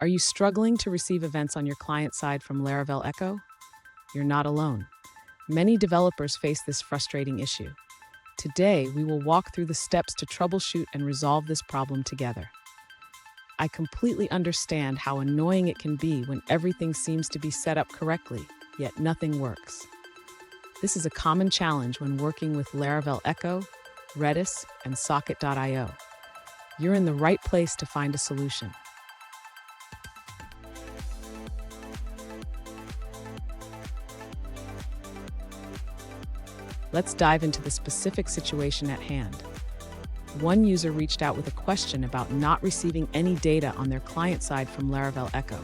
Are you struggling to receive events on your client side from Laravel Echo? You're not alone. Many developers face this frustrating issue. Today, we will walk through the steps to troubleshoot and resolve this problem together. I completely understand how annoying it can be when everything seems to be set up correctly, yet nothing works. This is a common challenge when working with Laravel Echo, Redis, and Socket.io. You're in the right place to find a solution. Let's dive into the specific situation at hand. One user reached out with a question about not receiving any data on their client side from Laravel Echo.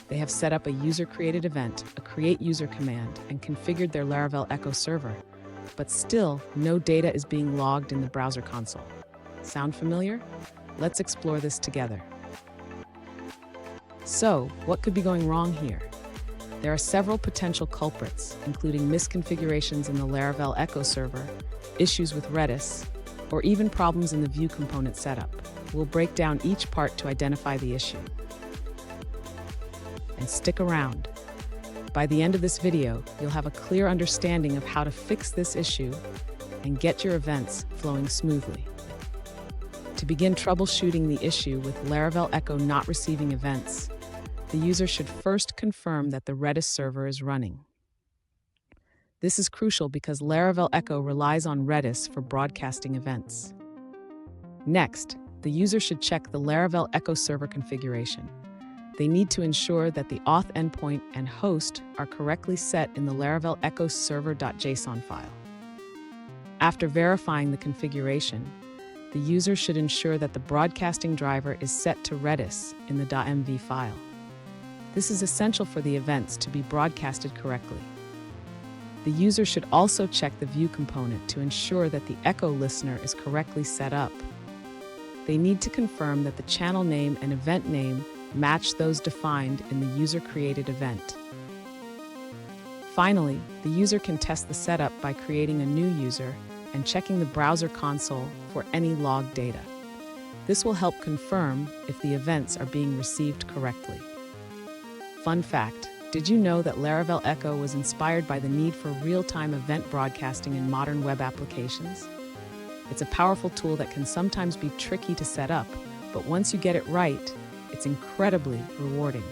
They have set up a user-created event, a create user command, and configured their Laravel Echo server, but still, no data is being logged in the browser console. Sound familiar? Let's explore this together. So, what could be going wrong here? There are several potential culprits, including misconfigurations in the Laravel Echo server, issues with Redis, or even problems in the Vue component setup. We'll break down each part to identify the issue. And stick around. By the end of this video, you'll have a clear understanding of how to fix this issue and get your events flowing smoothly. To begin troubleshooting the issue with Laravel Echo not receiving events, the user should first confirm that the Redis server is running. This is crucial because Laravel Echo relies on Redis for broadcasting events. Next, the user should check the Laravel Echo server configuration. They need to ensure that the auth endpoint and host are correctly set in the Laravel Echo server.json file. After verifying the configuration, the user should ensure that the broadcasting driver is set to Redis in the .mv file. This is essential for the events to be broadcasted correctly. The user should also check the Vue component to ensure that the Echo listener is correctly set up. They need to confirm that the channel name and event name match those defined in the user-created event. Finally, the user can test the setup by creating a new user and checking the browser console for any log data. This will help confirm if the events are being received correctly. Fun fact, did you know that Laravel Echo was inspired by the need for real-time event broadcasting in modern web applications? It's a powerful tool that can sometimes be tricky to set up, but once you get it right, it's incredibly rewarding.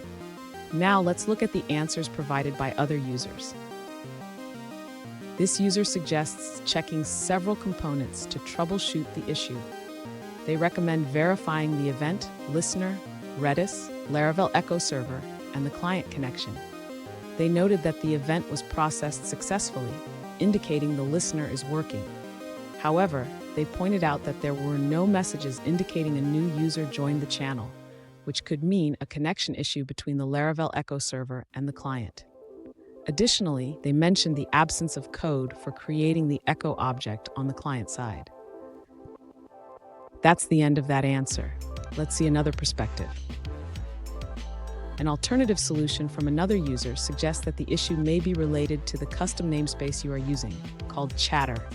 Now let's look at the answers provided by other users. This user suggests checking several components to troubleshoot the issue. They recommend verifying the event, listener, Redis, Laravel Echo server, and the client connection. They noted that the event was processed successfully, indicating the listener is working. However, they pointed out that there were no messages indicating a new user joined the channel, which could mean a connection issue between the Laravel Echo server and the client. Additionally, they mentioned the absence of code for creating the Echo object on the client side. That's the end of that answer. Let's see another perspective. An alternative solution from another user suggests that the issue may be related to the custom namespace you are using, called Chatter.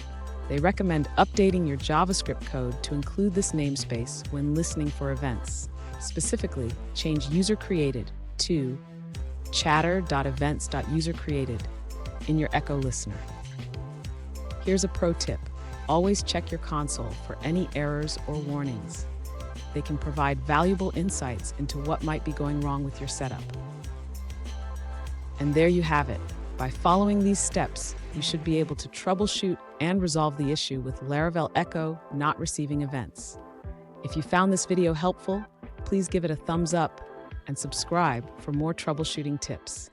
They recommend updating your JavaScript code to include this namespace when listening for events. Specifically, change user-created to chatter.events.userCreated in your Echo listener. Here's a pro tip. Always check your console for any errors or warnings. They can provide valuable insights into what might be going wrong with your setup. And there you have it. By following these steps, you should be able to troubleshoot and resolve the issue with Laravel Echo not receiving events. If you found this video helpful, please give it a thumbs up and subscribe for more troubleshooting tips.